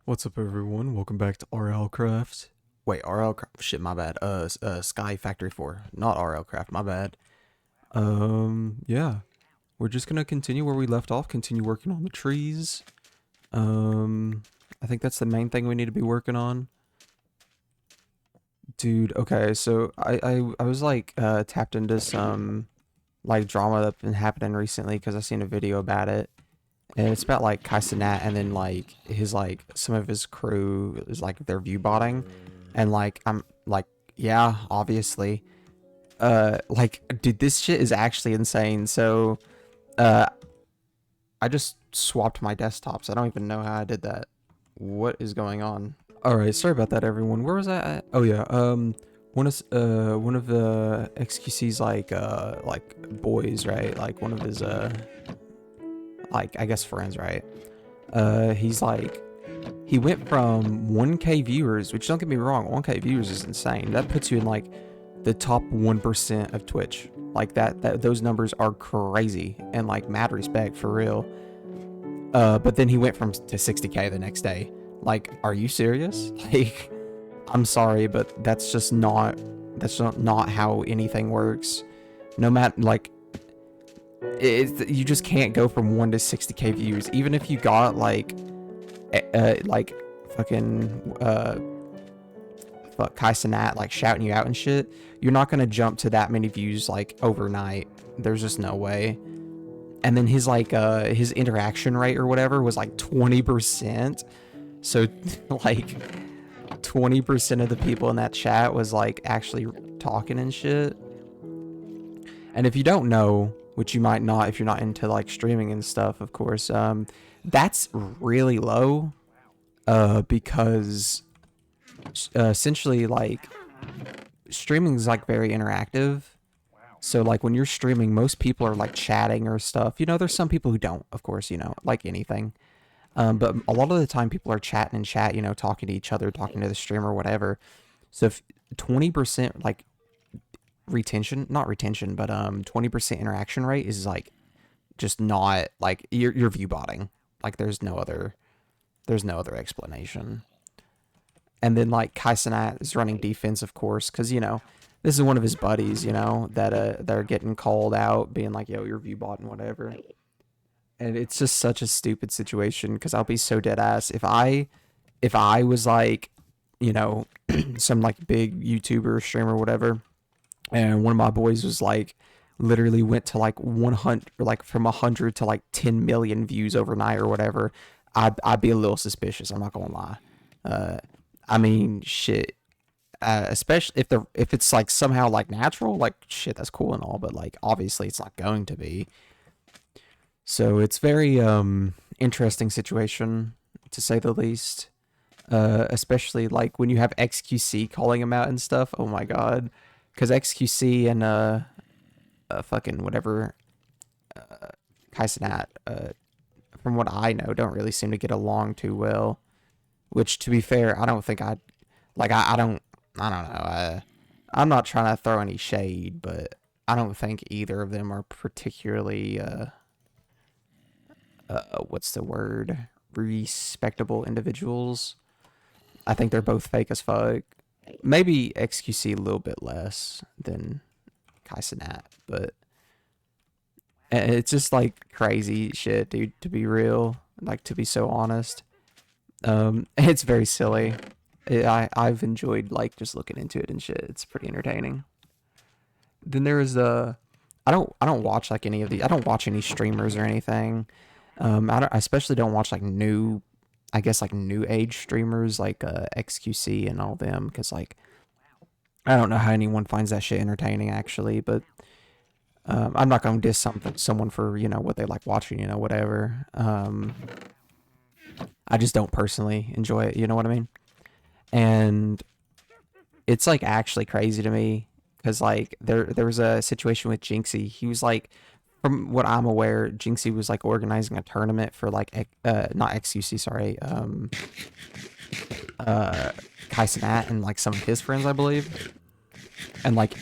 What's up, everyone? Welcome back to RL Craft. Wait, RL Craft. Shit, my bad. Skyfactory 4, not RL Craft. My bad. Yeah, we're just gonna continue where we left off. Continue working on the trees. I think that's the main thing we need to be working on, dude. Okay, so I was like tapped into some like drama that's been happening recently because I seen a video about it. And it's about like Kaisenat and then like his like some of his crew is like they're view botting. And like I'm like, yeah, obviously. Like dude, this shit is actually insane. So uh I just swapped my desktops. I don't even know how I did that. What is going on? Alright, sorry about that everyone. Where was that at? Oh yeah, one of the XQC's like boys, right? Like one of his like I guess friends, right? He's like, he went from 1K viewers, which don't get me wrong, 1K viewers is insane. That puts you in like the top 1% of Twitch. Like that those numbers are crazy and like mad respect for real. But then he went from to 60K the next day. Like, are you serious? Like, I'm sorry, but that's not how anything works. No matter like you just can't go from 1 to 60K views even if you got like fucking fuck Kai Cenat like shouting you out and shit. You're not gonna jump to that many views like overnight. There's just no way. And then his like his interaction rate or whatever was like 20%. So like 20% of the people in that chat was like actually talking and shit. And if you don't know, which you might not if you're not into like streaming and stuff, of course, that's really low. Because essentially like streaming is like very interactive. So like when you're streaming, most people are like chatting or stuff. You know, there's some people who don't, of course, you know, like anything. But a lot of the time people are chatting and chat, you know, talking to each other, talking to the streamer, whatever. So if 20% like retention, not retention, but 20% interaction rate is like just not like you're view botting. Like there's no other explanation. And then like Kaisenat is running defense, of course, because you know this is one of his buddies, you know, that are getting called out, being like, "Yo, you're view bot and whatever." And it's just such a stupid situation because I'll be so dead ass if I was like, you know, some like big YouTuber streamer, whatever, and one of my boys was like literally went to like 100 or like from 100 to like 10 million views overnight or whatever. I'd be a little suspicious. I'm not gonna lie. Uh, I mean, shit. Especially if it's like somehow like natural, like shit, that's cool and all, but like obviously it's not going to be. So it's very interesting situation to say the least. Especially like when you have XQC calling him out and stuff. Oh my god, because XQC and fucking whatever Kaisenat, from what I know, don't really seem to get along too well. Which, to be fair, I don't think I'd like. I don't know. I'm not trying to throw any shade, but I don't think either of them are particularly what's the word, respectable individuals. I think they're both fake as fuck. Maybe XQC a little bit less than Kaisenat, but it's just like crazy shit, dude. To be real, like to be so honest, it's very silly. I've enjoyed like just looking into it and shit. It's pretty entertaining. Then there is I don't watch like any of the I don't watch any streamers or anything. I especially don't watch like new, I guess like new age streamers like XQC and all them because like I don't know how anyone finds that shit entertaining actually, but I'm not gonna diss someone for you know what they like watching, you know whatever. I just don't personally enjoy it. You know what I mean? And it's like actually crazy to me because like there was a situation with Jinxie. He was like, from what I'm aware, Jinxie was like organizing a tournament for like not XUC, sorry, uh Kaisenat and like some of his friends, I believe. And like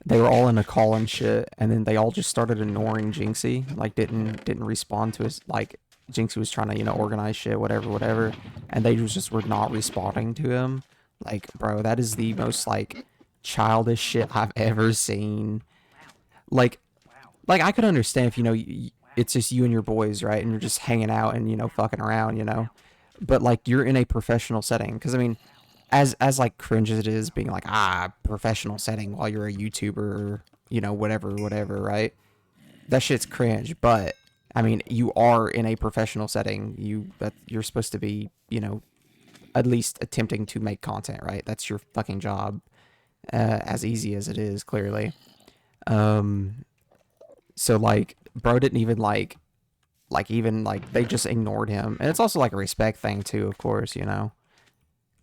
they were all in a call and shit, and then they all just started ignoring Jinxie, like didn't respond to his like Jinxie was trying to, you know, organize shit, whatever, whatever, and they just were not responding to him. Like, bro, that is the most like childish shit I've ever seen. Like, I could understand if, you know, it's just you and your boys, right, and you're just hanging out and, you know, fucking around, you know, but like you're in a professional setting, because I mean, as like cringe as it is being like professional setting while you're a YouTuber, you know, whatever, right? That shit's cringe, but I mean, you are in a professional setting. You're supposed to be, you know, at least attempting to make content, right? That's your fucking job. As easy as it is, clearly. Um, so like, bro didn't even even like they just ignored him, and it's also like a respect thing too, of course, you know,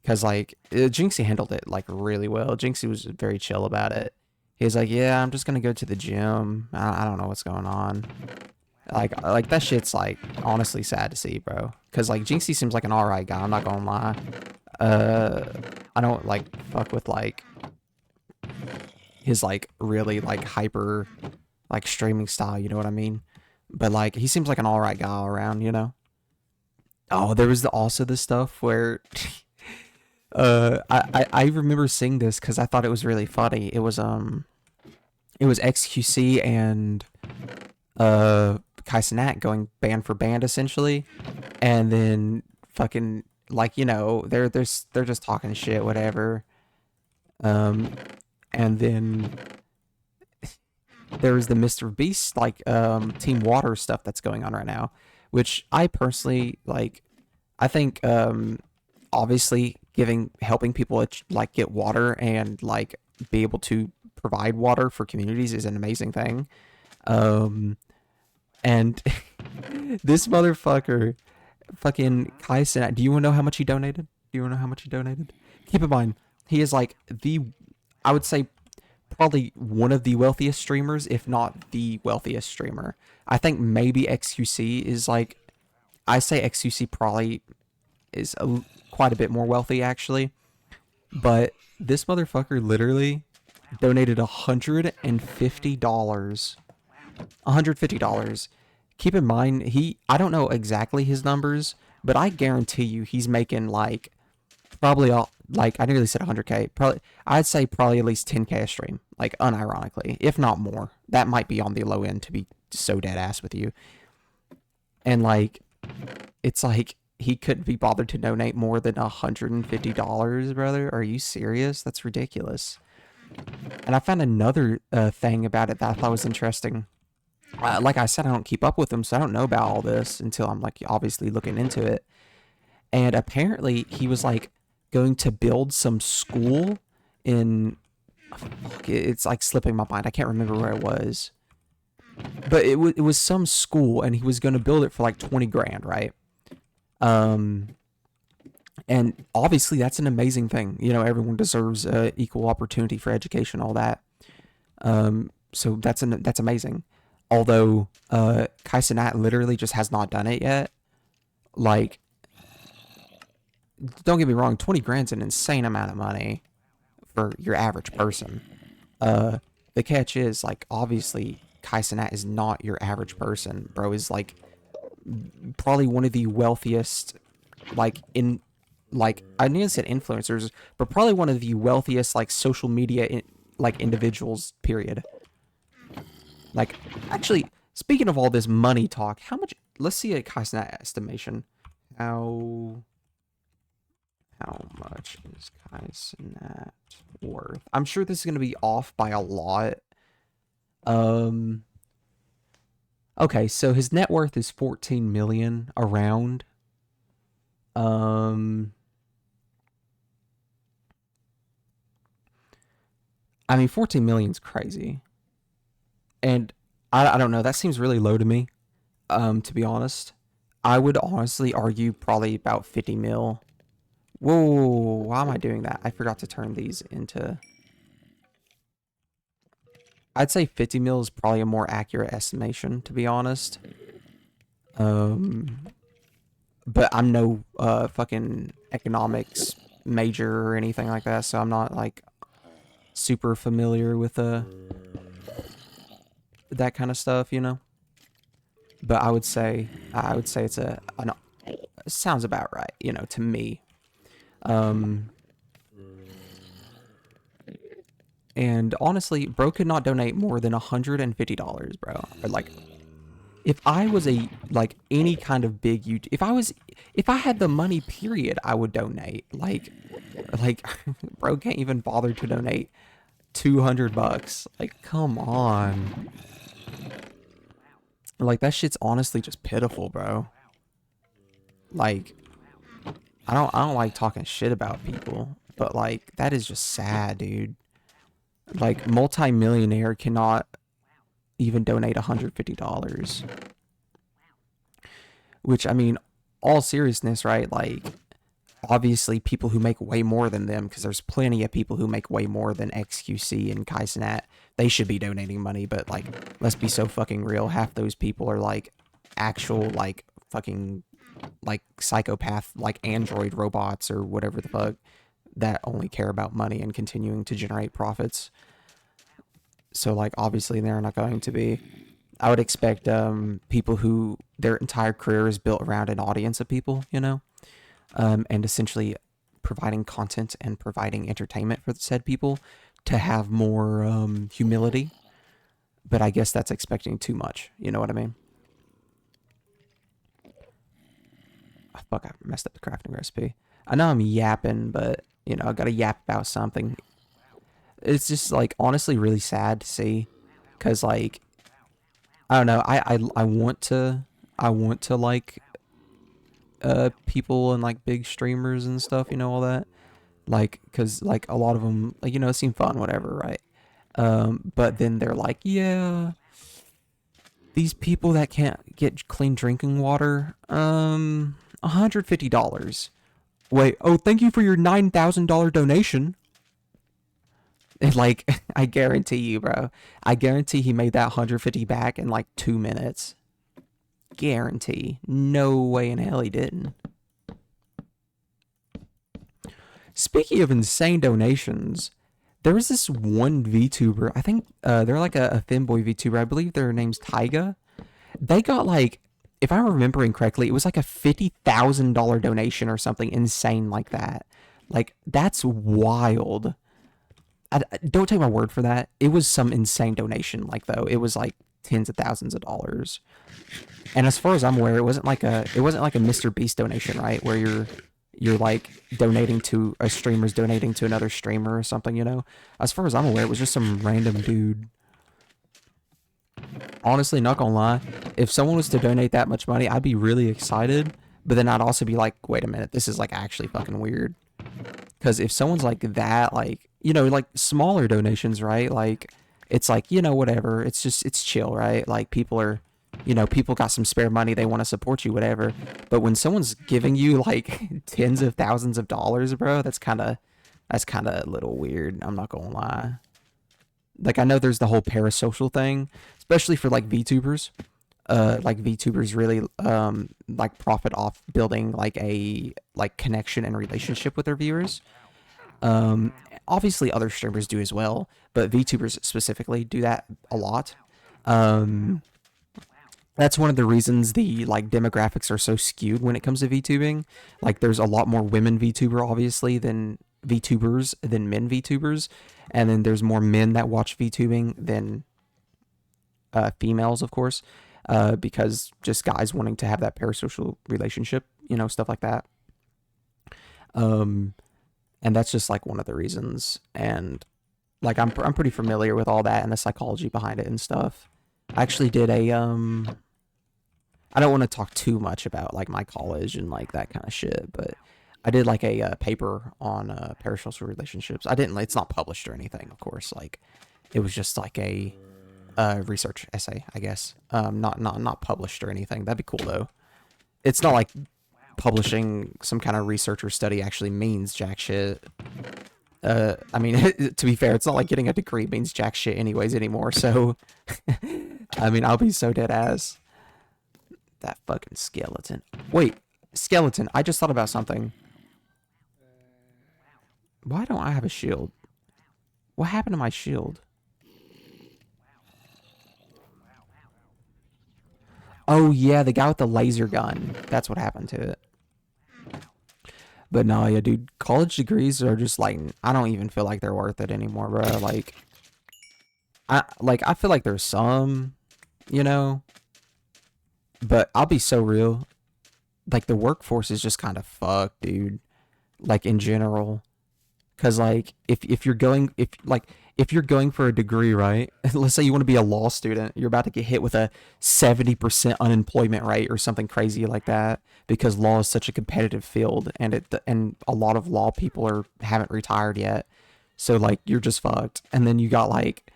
because like Jinxie handled it like really well. Jinxie was very chill about it. He was like, "Yeah, I'm just gonna go to the gym. I don't know what's going on." Like that shit's like honestly sad to see, bro. Cause like Jinxie seems like an alright guy. I'm not gonna lie. Uh, I don't like fuck with like his like really like hyper like streaming style. You know what I mean? But like he seems like an alright guy all around. You know. Oh, there was also the stuff where I remember seeing this because I thought it was really funny. It was XQC and Kai Cenat going band for band essentially, and then fucking like, you know, they're just talking shit, whatever. Um, and then there is the Mr. Beast like Team Water stuff that's going on right now, which I personally like. I think obviously helping people like get water and like be able to provide water for communities is an amazing thing. Um, and this motherfucker, fucking Kai Cenat, do you want to know how much he donated? Do you want to know how much he donated? Keep in mind, he is like I would say, probably one of the wealthiest streamers, if not the wealthiest streamer. I think maybe XQC is like, I say XQC probably is quite a bit more wealthy actually, but this motherfucker literally donated $150. $150. Keep in mind, I don't know exactly his numbers, but I guarantee you he's making like probably like I nearly said 100K. Probably I'd say probably at least 10K a stream, like unironically, if not more. That might be on the low end, to be so dead ass with you. And like it's like he couldn't be bothered to donate more than $150, brother. Are you serious? That's ridiculous. And I found another thing about it that I thought was interesting. Like I said, I don't keep up with them, so I don't know about all this until I'm like obviously looking into it. And apparently, he was like going to build some school in. Fuck, it's like slipping my mind. I can't remember where it was, but it was some school, and he was going to build it for like 20 grand, right? Um, and obviously that's an amazing thing. You know, everyone deserves equal opportunity for education, all that. So that's amazing. Although Kai Cenat literally just has not done it yet. Like, don't get me wrong, 20 grand's an insane amount of money for your average person. The catch is, like, obviously, Kai Cenat is not your average person. Bro is, like, probably one of the wealthiest, like, I nearly said influencers, but probably one of the wealthiest, like, social media, like, individuals, period. Like, actually, speaking of all this money talk, how much, let's see a Kai Cenat estimation. How much is Kai Cenat worth? I'm sure this is going to be off by a lot. Okay, so his net worth is 14 million around. I mean, 14 million's crazy. And I don't know, that seems really low to me. To be honest, I would honestly argue probably about 50 mil. Whoa, why am I doing that? I forgot to turn these into... I'd say 50 mil is probably a more accurate estimation, to be honest. But I'm no fucking economics major or anything like that, so I'm not like super familiar with that kind of stuff, you know? but I would say it's sounds about right, to me. Um, and honestly, bro could not donate more than $150, bro. Or like, if I was a like any kind of big YouTube, if I had the money, period, I would donate. Like, bro can't even bother to donate $200. Like, come on. Like, that shit's honestly just pitiful, bro. Like, I don't like talking shit about people, but like that is just sad, dude. Like, multi-millionaire cannot even donate $150. Which, I mean, all seriousness, right? Like, obviously people who make way more than them, because there's plenty of people who make way more than XQC and Kaizenat, they should be donating money, but like, let's be so fucking real, half those people are like actual like fucking like psychopath like android robots or whatever the fuck that only care about money and continuing to generate profits. So like, obviously they're not going to be. I would expect people who their entire career is built around an audience of people, and essentially providing content and providing entertainment for said people to have more humility. But I guess that's expecting too much. You know what I mean? Oh, fuck, I messed up the crafting recipe. I know I'm yapping, but I gotta yap about something. It's just like honestly really sad to see, cause like I don't know. I want to like people and like big streamers and stuff. All that. Like, cause like a lot of them like seem fun, whatever, right? But then they're like, yeah, these people that can't get clean drinking water, $150. Wait, oh, thank you for your $9,000 donation. And like, I guarantee you, bro. I guarantee he made that 150 back in like 2 minutes. Guarantee. No way in hell he didn't. Speaking of insane donations, there was this one VTuber. I think they're like a femboy VTuber. I believe their name's Tyga. They got like, if I'm remembering correctly, it was like a $50,000 donation or something insane like that. Like, that's wild. Don't take my word for that. It was some insane donation. Like, though, it was like tens of thousands of dollars. And as far as I'm aware, it wasn't like a Mr. Beast donation, right? Where you're like donating to a streamer's donating to another streamer or something. As far as I'm aware, it was just some random dude. Honestly, not gonna lie, if someone was to donate that much money, I'd be really excited. But then I'd also be like, wait a minute, this is like actually fucking weird. Because if someone's like that, like, like smaller donations, right? Like, it's like, whatever. It's chill, right? Like, people got some spare money, they want to support you, whatever. But when someone's giving you like tens of thousands of dollars, bro, that's kind of a little weird. I'm not gonna lie. Like, I know there's the whole parasocial thing, especially for like VTubers. Like VTubers really like profit off building like a like connection and relationship with their viewers. Um, Obviously other streamers do as well, but VTubers specifically do that a lot. Um, that's one of the reasons the like demographics are so skewed when it comes to VTubing. Like, there's a lot more women VTuber obviously than VTubers than men VTubers, and then there's more men that watch VTubing than females, of course, because just guys wanting to have that parasocial relationship, stuff like that. Um, and that's just like one of the reasons. And like, I'm pretty familiar with all that and the psychology behind it and stuff. I actually did a I don't want to talk too much about like my college and like that kind of shit, but I did like a paper on parasocial relationships. I didn't. It's not published or anything, of course. Like, it was just like a research essay, I guess. Not published or anything. That'd be cool though. It's not like publishing some kind of research or study actually means jack shit. I mean, to be fair, it's not like getting a degree means jack shit anyways anymore. So, I mean, I'll be so dead ass. That fucking skeleton. Wait, skeleton. I just thought about something. Why don't I have a shield? What happened to my shield? Oh yeah, the guy with the laser gun. That's what happened to it. But no, yeah, dude, college degrees are just like I don't even feel like they're worth it anymore, bro. I feel like there's some, you know, but I'll be so real. Like the workforce is just kind of fucked, dude. Like in general, because like if you're going if you're going for a degree, right? Let's say you want to be a law student, you're about to get hit with a 70% unemployment rate or something crazy like that because law is such a competitive field, and a lot of law people haven't retired yet. So like you're just fucked. And then you got like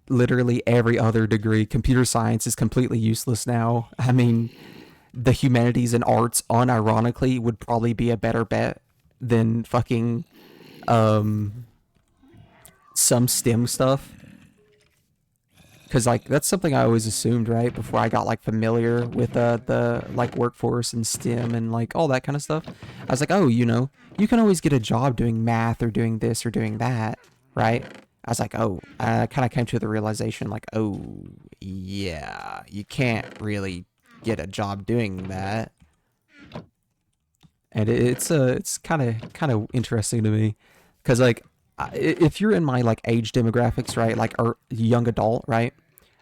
literally every other degree. Computer science is completely useless now. I mean, the humanities and arts unironically would probably be a better bet than fucking um some STEM stuff, because like that's something I always assumed, right, before I got like familiar with the like workforce and STEM and like all that kind of stuff. I was like, oh, you can always get a job doing math or doing this or doing that, right? I was like, oh, I kind of came to the realization like, oh yeah, you can't really get a job doing that. And it's kind of interesting to me, because like if you're in my like age demographics, right, like or young adult, right,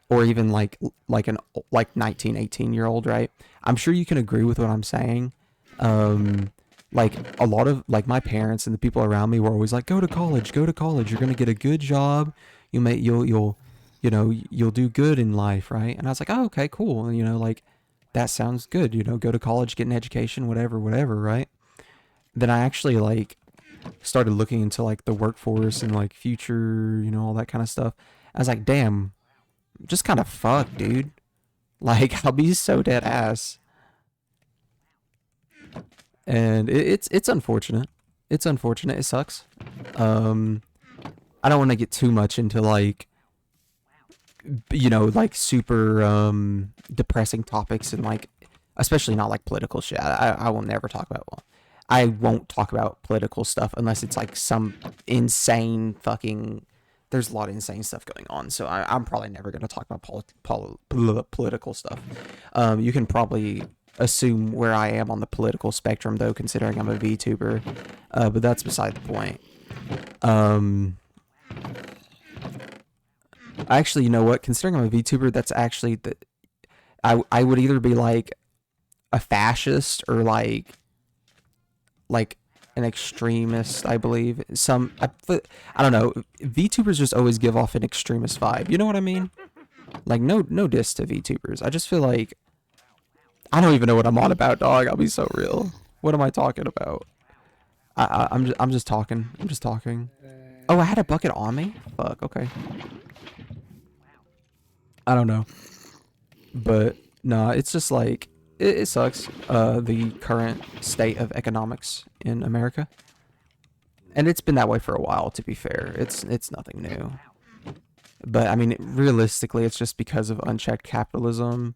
or even an like 19, 18 year old, right, I'm sure you can agree with what I'm saying. um like a lot of like my parents and the people around me were always like, go to college, you're gonna get a good job, you'll do good in life, right? And I was like, oh, okay, cool, like that sounds good, go to college, get an education, whatever, whatever, right? Then I actually like started looking into like the workforce and like future, all that kind of stuff. I was like, damn, just kind of fucked, dude. Like, I'll be so dead ass. And it's unfortunate. It's unfortunate. It sucks. Um, I don't want to get too much into like, like super depressing topics, and like, especially not like political shit. I will never talk about, well, I won't talk about political stuff unless it's like some insane fucking. There's a lot of insane stuff going on, so I'm probably never going to talk about political stuff. You can probably assume where I am on the political spectrum, though, considering I'm a VTuber. But that's beside the point. Um, Actually, you know what? Considering I'm a VTuber, that's actually I would either be like a fascist or like an extremist, I believe. I don't know. VTubers just always give off an extremist vibe. You know what I mean? Like no diss to VTubers. I just feel like I don't even know what I'm on about, dog. I'll be so real. What am I talking about? I'm just talking. I'm just talking. Oh, I had a bucket on me? Fuck, okay. I don't know. But no, it's just like it sucks. The current state of economics in America. And it's been that way for a while, to be fair. It's nothing new. But I mean, realistically, it's just because of unchecked capitalism.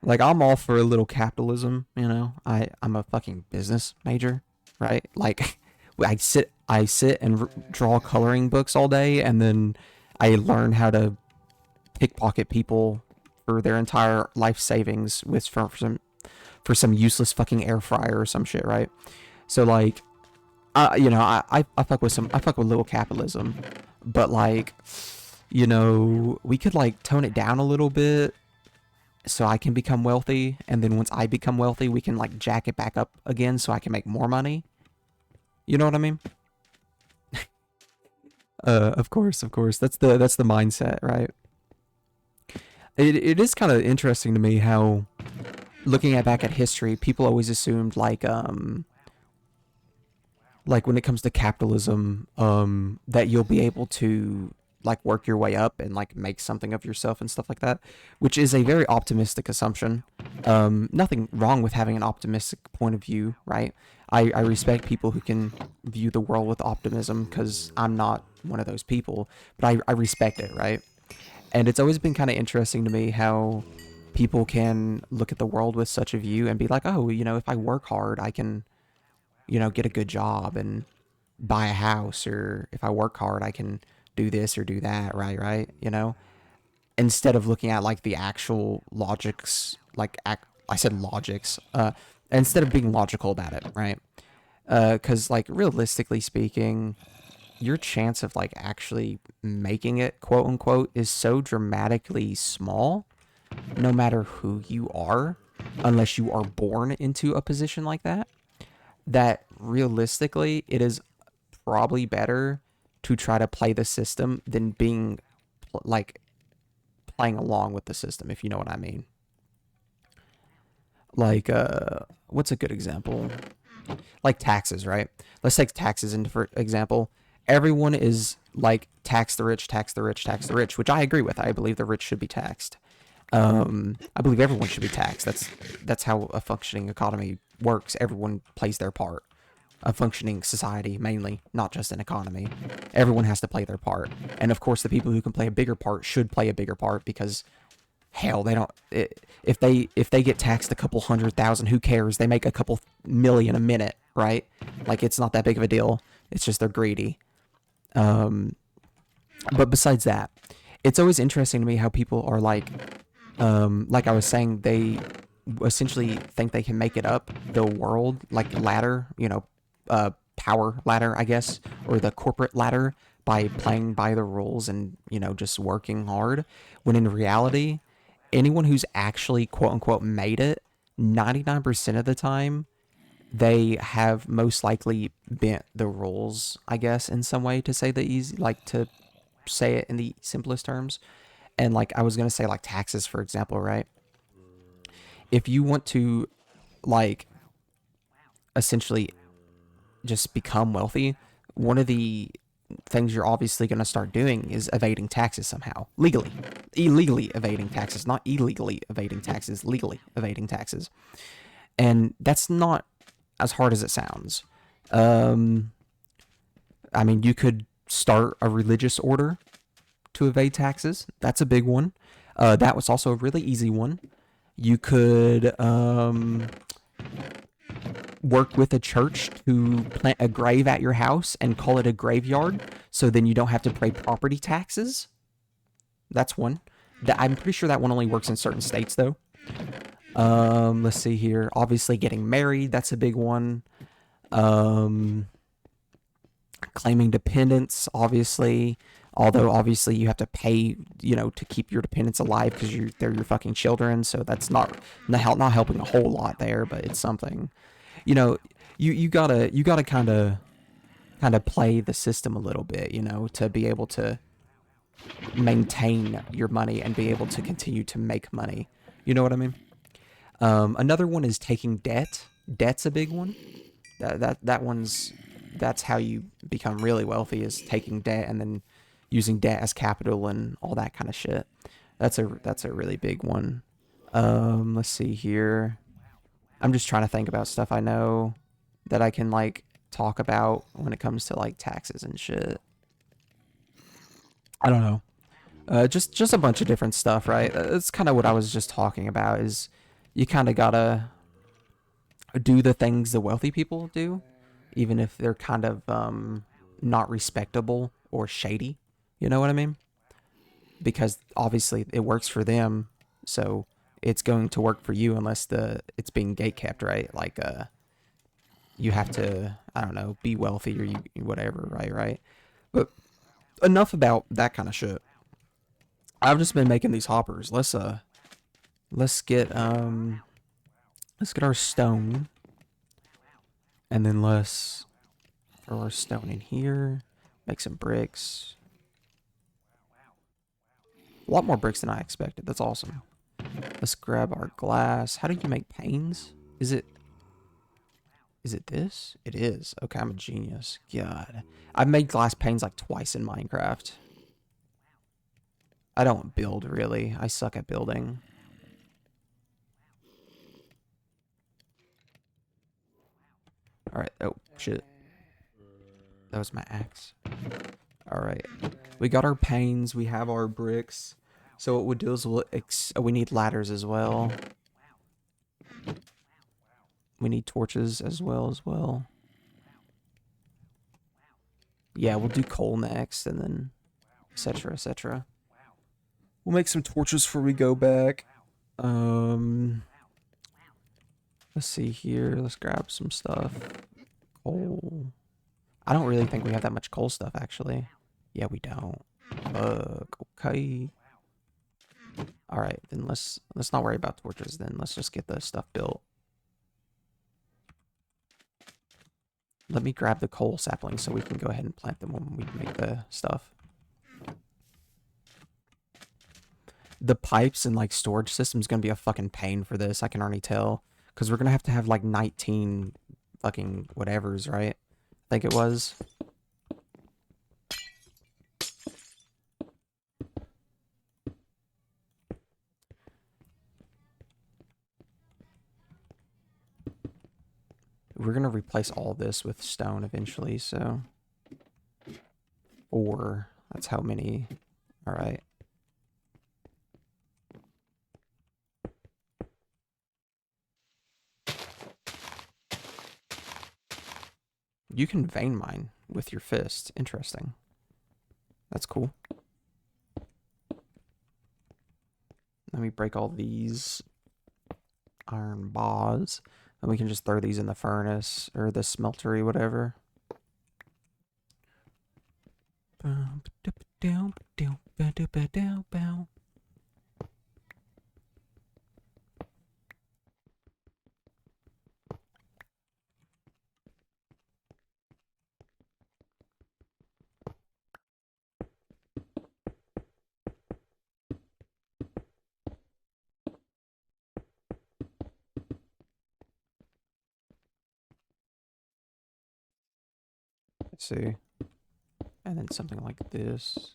Like, I'm all for a little capitalism, I'm a fucking business major, right? Like, I sit and draw coloring books all day, and then I learn how to pickpocket people for their entire life savings for some useless fucking air fryer or some shit, right? So like, I fuck with little capitalism, but like, we could like tone it down a little bit so I can become wealthy, and then once I become wealthy, we can like jack it back up again so I can make more money. You know what I mean? Of course, that's the mindset, right? It is kind of interesting to me how, looking back at history, people always assumed like when it comes to capitalism, that you'll be able to like work your way up and like make something of yourself and stuff like that, which is a very optimistic assumption. Nothing wrong with having an optimistic point of view, right? I respect people who can view the world with optimism, because I'm not one of those people, but I respect it, right? And it's always been kind of interesting to me how people can look at the world with such a view and be like, oh, if I work hard, I can, get a good job and buy a house, or if I work hard, I can do this or do that, right? Right? instead of looking at like the actual logics, like I said logics, instead of being logical about it, right? Because like realistically speaking, your chance of like actually making it, quote unquote, is so dramatically small, no matter who you are, unless you are born into a position like that, that realistically it is probably better to try to play the system than being like playing along with the system, if you know what I mean. Like, what's a good example? Like taxes, right? Let's take taxes into for example. Everyone is like tax the rich, tax the rich, tax the rich, which I agree with. I believe the rich should be taxed. I believe everyone should be taxed. That's how a functioning economy works. Everyone plays their part. A functioning society, mainly, not just an economy. Everyone has to play their part, and of course, the people who can play a bigger part should play a bigger part because hell, they don't. If they get taxed a couple 100,000, who cares? They make a couple million a minute, right? Like it's not that big of a deal. It's just they're greedy. Um, but besides that, it's always interesting to me how people are like I was saying, they essentially think they can make it up the world like ladder, power ladder, I guess, or the corporate ladder by playing by the rules and just working hard. When in reality, anyone who's actually quote unquote made it, 99% of the time, they have most likely bent the rules, I guess, in some way to say the easy, like to say it in the simplest terms. And like I was gonna say, like taxes, for example, right? If you want to like essentially just become wealthy, one of the things you're obviously going to start doing is evading taxes somehow, legally, illegally evading taxes, not illegally evading taxes, legally evading taxes. And that's not as hard as it sounds. Um, I mean, you could start a religious order to evade taxes. That's a big one. That was also a really easy one. You could work with a church to plant a grave at your house and call it a graveyard, so then you don't have to pay property taxes. That's one. I'm pretty sure that one only works in certain states, though. Let's see here. Obviously, getting married, that's a big one. Um, Claiming dependents, obviously. Although obviously you have to pay, to keep your dependents alive because they're your fucking children. So that's not helping a whole lot there, but it's something. You know, you gotta kind of play the system a little bit, to be able to maintain your money and be able to continue to make money. You know what I mean? Another one is taking debt. Debt's a big one. That's how you become really wealthy, is taking debt and then using debt as capital and all that kind of shit. That's a really big one. Let's see here. I'm just trying to think about stuff I know that I can like talk about when it comes to like taxes and shit. I don't know. Just a bunch of different stuff, right? That's kind of what I was just talking about. Is you kind of gotta do the things the wealthy people do, even if they're kind of not respectable or shady. You know what I mean? Because obviously it works for them, so it's going to work for you unless it's being gate kept, right? Like you have to, I don't know, be wealthy or you whatever, right? But enough about that kind of shit. I've just been making these hoppers. Let's get let's get our stone, and then let's throw our stone in here. Make some bricks. A lot more bricks than I expected. That's awesome. Let's grab our glass. How do you make panes? Is it this? It is. Okay, I'm a genius. God. I've made glass panes like twice in Minecraft. I don't build, really. I suck at building. Alright. Oh, shit. That was my axe. Alright. We got our panes. We have our bricks. So what we'll do is we need ladders as well. We need torches as well. Yeah, we'll do coal next, and then etc. etc. We'll make some torches before we go back. Let's see here. Let's grab some stuff. Coal. I don't really think we have that much coal stuff, actually. Yeah, we don't. Okay. All right, then let's not worry about torches. Then let's just get the stuff built. Let me grab the coal saplings so we can go ahead and plant them when we make the stuff. The pipes and like storage system is gonna be a fucking pain for this. I can already tell, because we're gonna have to have like 19 fucking whatevers, right? I think it was. We're gonna replace all this with stone eventually, so 4. That's how many. All right. You can vein mine with your fist. Interesting. That's cool. Let me break all these iron bars. And we can just throw these in the furnace or the smeltery, whatever. Let's see. And then something like this.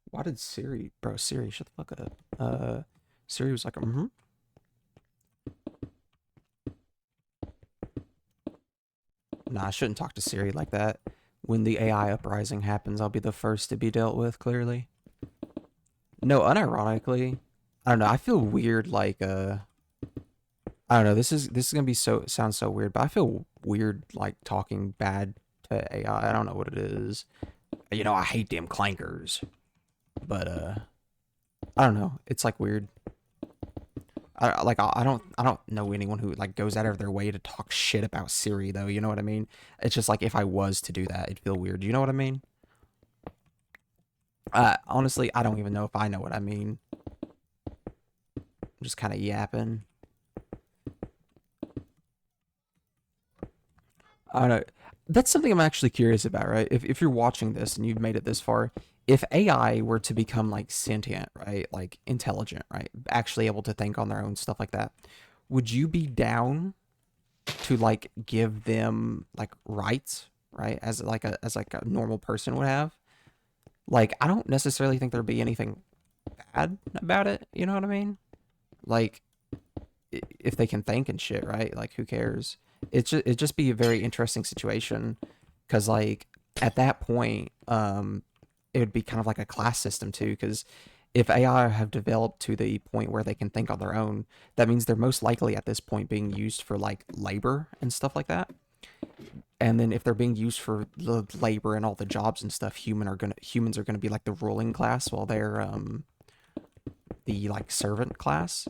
Why did Siri... Bro, Siri, shut the fuck up. Siri was like, mm-hmm. Nah, I shouldn't talk to Siri like that. When the AI uprising happens, I'll be the first to be dealt with, clearly. No, unironically, I don't know, I feel weird, like, I don't know, this is gonna be sounds so weird, but I feel weird, like, talking bad to AI. I don't know what it is. You know, I hate them clankers. But, I don't know. It's, like, weird. I don't know anyone who, like, goes out of their way to talk shit about Siri, though, you know what I mean? It's just, like, if I was to do that, it'd feel weird. You know what I mean? Honestly, I don't even know if I know what I mean. I'm just kind of yapping. I don't know. That's something I'm actually curious about, right? If you're watching this and you've made it this far, if AI were to become like sentient, right? Like intelligent, right? Actually able to think on their own, stuff like that, would you be down to like give them like rights, right? As like a normal person would have? Like I don't necessarily think there'd be anything bad about it, you know what I mean? Like if they can think and shit, right? Like who cares? It'd just be a very interesting situation because like at that point, it would be kind of like a class system too. Because if AI have developed to the point where they can think on their own, that means they're most likely at this point being used for like labor and stuff like that. And then if they're being used for the labor and all the jobs and stuff, humans are gonna be like the ruling class while they're the like servant class.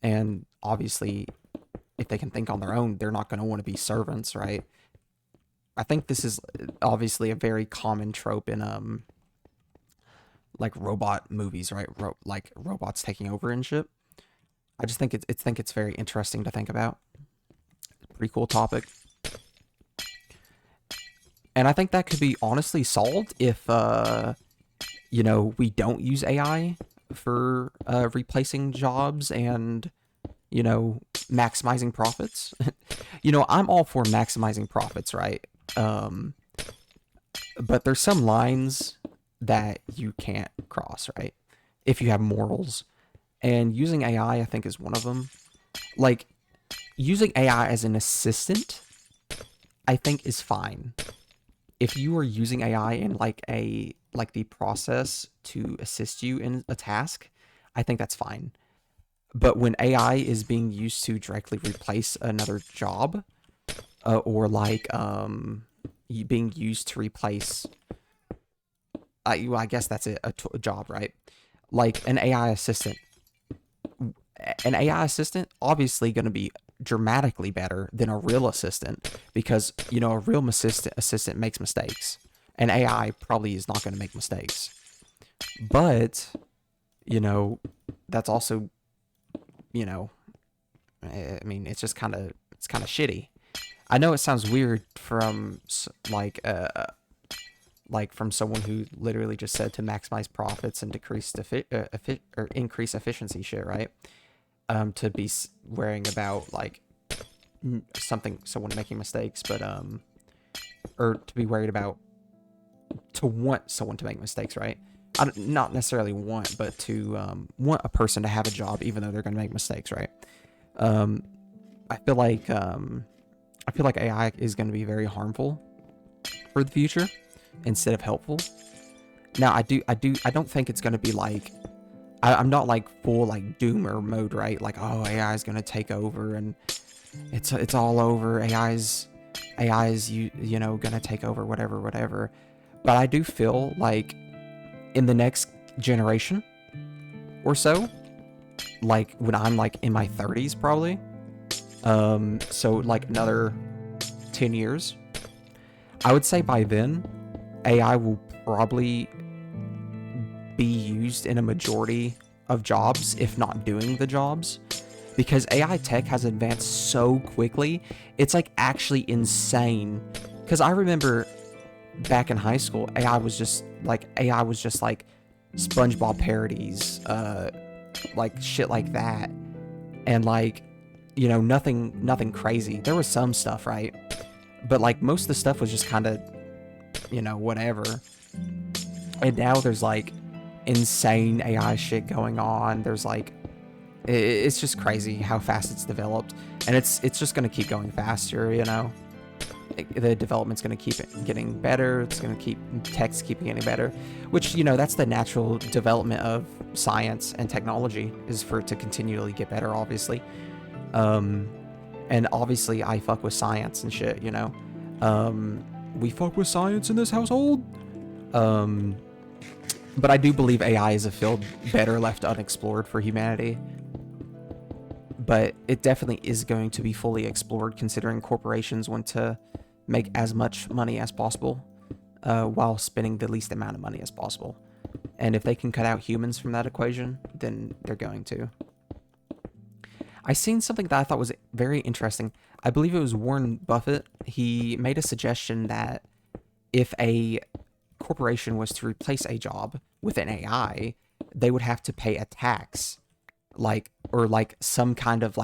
And obviously, if they can think on their own, they're not going to want to be servants, right? I think this is obviously a very common trope in like robot movies, right? Like robots taking over and shit. I just think it's very interesting to think about. Pretty cool topic. And I think that could be honestly solved if you know, we don't use AI for replacing jobs and you know, maximizing profits. You know, I'm all for maximizing profits, right? Um, but there's some lines that you can't cross, right? If you have morals. And using AI, I think, is one of them. Like, using AI as an assistant, I think, is fine. If you are using AI in like the process to assist you in a task, I think that's fine. But when AI is being used to directly replace another job, or like being used to replace, well, I guess that's a job, right? like an AI assistant obviously going to be dramatically better than a real assistant because, you know, a real assistant makes mistakes. An AI probably is not going to make mistakes. But, you know, that's also, you know, I mean, it's just it's kind of shitty. I know it sounds weird from like from someone who literally just said to maximize profits and decrease or increase efficiency shit, right? To be worrying about like someone making mistakes, but or to be worried about to want someone to make mistakes, right? Not necessarily want, but to want a person to have a job even though they're going to make mistakes, right? I feel like AI is going to be very harmful for the future instead of helpful. Now, I don't think it's going to be like I'm not like full like doomer mode, right? Like, oh, AI is going to take over and it's all over. AI's you know going to take over whatever. But I do feel like in the next generation or so, like when I'm like in my 30s probably, so like another 10 years, I would say by then AI will probably be used in a majority of jobs, if not doing the jobs, because AI tech has advanced so quickly. It's like actually insane. Because I remember back in high school, AI was just like SpongeBob parodies, like shit like that, and like, you know, nothing crazy. There was some stuff, right? But like most of the stuff was just kind of, you know, whatever. And now there's like insane AI shit going on. There's like, it's just crazy how fast it's developed, and it's just gonna keep going faster, you know. The development's gonna keep getting better. It's gonna tech's keeping getting better, which, you know, that's the natural development of science and technology, is for it to continually get better, obviously. And obviously I fuck with science and shit, you know. We fuck with science in this household. But I do believe AI is a field better left unexplored for humanity. But it definitely is going to be fully explored, considering corporations want to make as much money as possible, while spending the least amount of money as possible. And if they can cut out humans from that equation, then they're going to. I seen something that I thought was very interesting. I believe it was Warren Buffett. He made a suggestion that if a corporation was to replace a job with an AI, they would have to pay a tax, or some kind of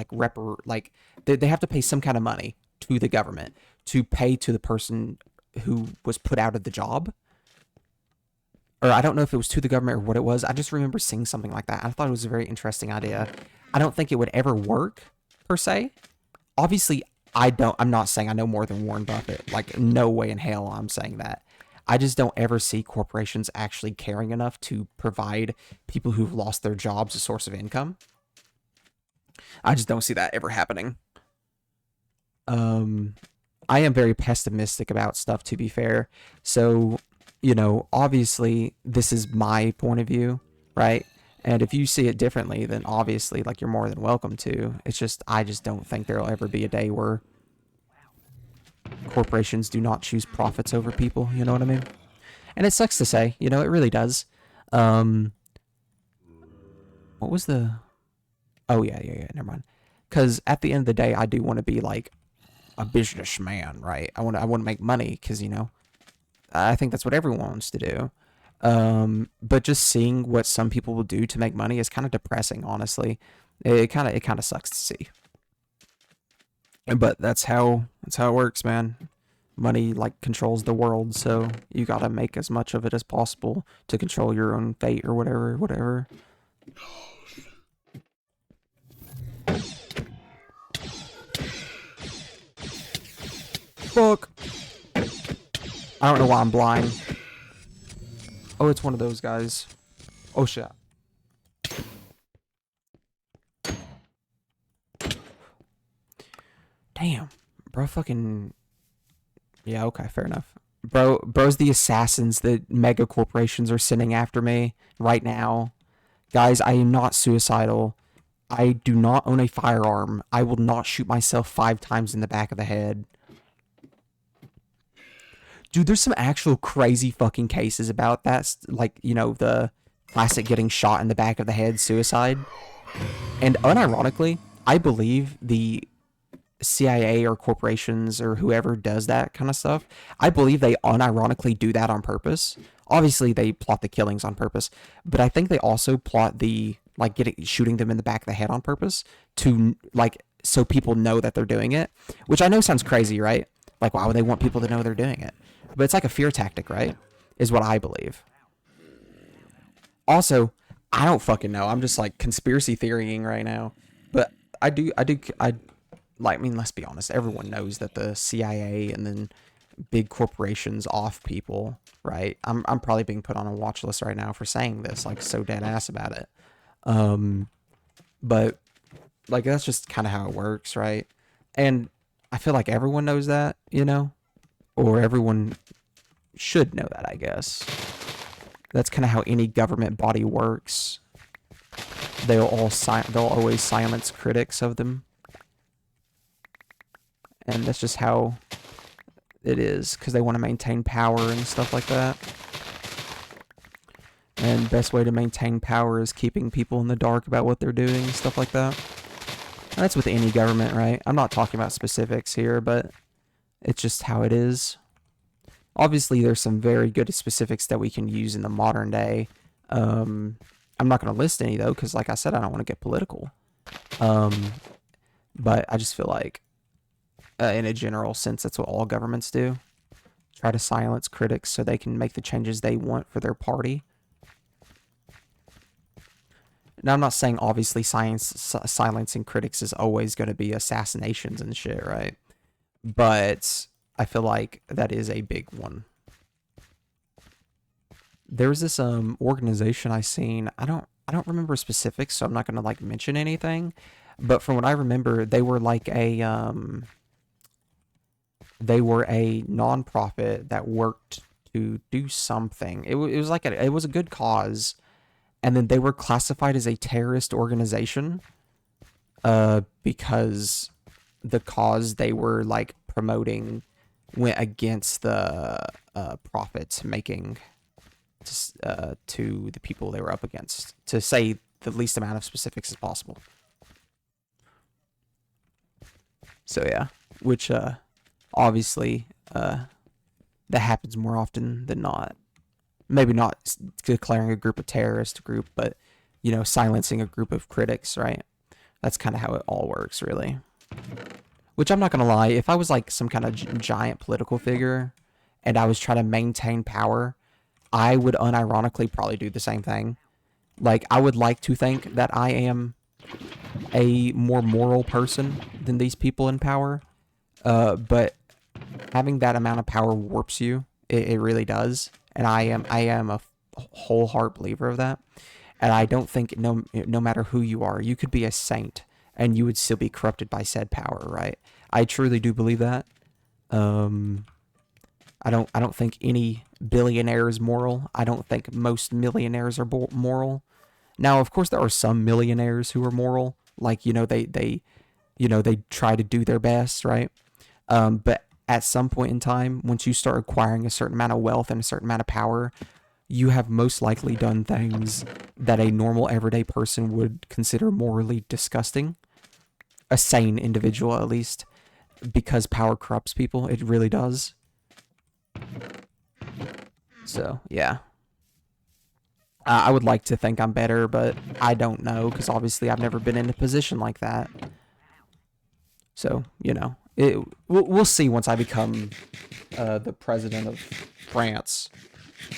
they have to pay some kind of money to the government to pay to the person who was put out of the job. Or I don't know if it was to the government or what it was. I just remember seeing something like that. I thought it was a very interesting idea. I don't think it would ever work per se. Obviously, I'm not saying I know more than Warren Buffett. Like, no way in hell I'm saying that. I just don't ever see corporations actually caring enough to provide people who've lost their jobs a source of income. I just don't see that ever happening. I am very pessimistic about stuff, to be fair. So, you know, obviously this is my point of view, right? And if you see it differently, then obviously, like, you're more than welcome to. It's just, I just don't think there'll ever be a day where corporations do not choose profits over people, you know what I mean? And it sucks to say, you know, it really does. What was the... Oh, yeah, never mind. Because at the end of the day, I do want to be, like, a businessman, right? I want to make money, because, you know, I think that's what everyone wants to do. But just seeing what some people will do to make money is kind of depressing, honestly. It kind of sucks to see. But that's how it works, man. Money, like, controls the world, so you gotta make as much of it as possible to control your own fate or whatever. Fuck. I don't know why I'm blind. Oh, it's one of those guys. Oh, shit. Damn. Bro fucking... Yeah, okay, fair enough. Bro's the assassins that mega corporations are sending after me right now. Guys, I am not suicidal. I do not own a firearm. I will not shoot myself 5 times in the back of the head. Dude, there's some actual crazy fucking cases about that. Like, you know, the classic getting shot in the back of the head suicide. And unironically, I believe the CIA or corporations or whoever does that kind of stuff, I believe they unironically do that on purpose. Obviously, they plot the killings on purpose, but I think they also plot the like shooting them in the back of the head on purpose to like so people know that they're doing it. Which I know sounds crazy, right? Like, why would they want people to know they're doing it? But it's like a fear tactic, right? Is what I believe. Also, I don't fucking know. I'm just like conspiracy theorying right now. But I like, I mean, let's be honest. Everyone knows that the CIA and then big corporations off people, right? I'm probably being put on a watch list right now for saying this, like so dead ass about it. Um, but like that's just kind of how it works, right? And I feel like everyone knows that, you know, or everyone should know that, I guess. That's kind of how any government body works. They'll always silence critics of them, and that's just how it is because they want to maintain power and stuff like that. And best way to maintain power is keeping people in the dark about what they're doing and stuff like that. And that's with any government, right? I'm not talking about specifics here, but it's just how it is. Obviously, there's some very good specifics that we can use in the modern day. I'm not going to list any though, because like I said, I don't want to get political. Um, but I just feel like, in a general sense, that's what all governments do. Try to silence critics so they can make the changes they want for their party. Now, I'm not saying obviously silencing critics is always going to be assassinations and shit, right? But I feel like that is a big one. There was this organization I seen. I don't remember specifics, so I'm not gonna like mention anything. But from what I remember, they were a nonprofit that worked to do something. It was like it was a good cause, and then they were classified as a terrorist organization because the cause they were like promoting went against the profits making to the people they were up against, to say the least amount of specifics as possible. So yeah, which obviously that happens more often than not. Maybe not declaring a group a terrorist group, but you know, silencing a group of critics, right? That's kind of how it all works, really. Which I'm not gonna lie, if I was like some kind of giant political figure and I was trying to maintain power, I would unironically probably do the same thing. Like, I would like to think that I am a more moral person than these people in power. But having that amount of power warps you. It really does. And I am a whole heart believer of that. And I don't think no matter who you are, you could be a saint and you would still be corrupted by said power, right? I truly do believe that. Um, I don't think any billionaire is moral. I don't think most millionaires are moral. Now, of course, there are some millionaires who are moral. Like, you know, they try to do their best, right? But at some point in time, once you start acquiring a certain amount of wealth and a certain amount of power, you have most likely done things that a normal everyday person would consider morally disgusting. A sane individual, at least, because power corrupts people. It really does. So, yeah. I would like to think I'm better, but I don't know because obviously I've never been in a position like that. So, you know, we'll see once I become the president of France.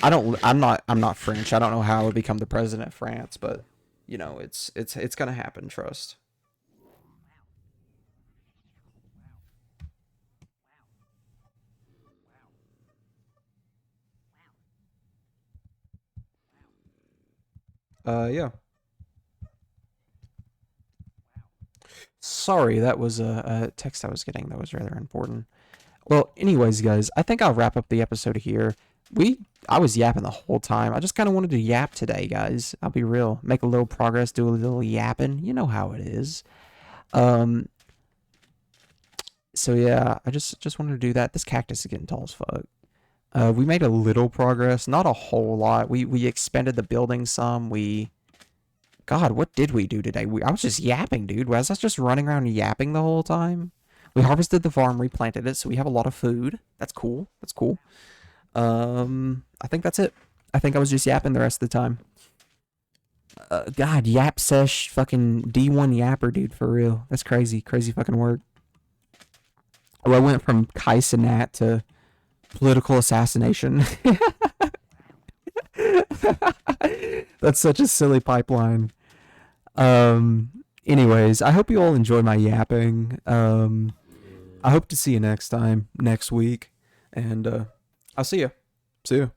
I'm not French. I don't know how I would become the president of France, but you know, it's gonna happen. Trust. Yeah. Sorry, that was a text I was getting that was rather important. Well, anyways, guys, I think I'll wrap up the episode here. I was yapping the whole time. I just kind of wanted to yap today, guys. I'll be real. Make a little progress, do a little yapping. You know how it is. Um, so yeah, I just wanted to do that. This cactus is getting tall as fuck. We made a little progress, not a whole lot. We expanded the building some. God, what did we do today? I was just yapping, dude. Was I just running around yapping the whole time? We harvested the farm, replanted it, so we have a lot of food. That's cool. That's cool. I think that's it. I think I was just yapping the rest of the time. God, yap sesh, fucking D1 yapper, dude, for real. That's crazy. Crazy fucking work. Oh, I went from Kaisenat to political assassination. That's such a silly pipeline. Anyways, I hope you all enjoy my yapping. I hope to see you next time, next week. And I'll see you. See you.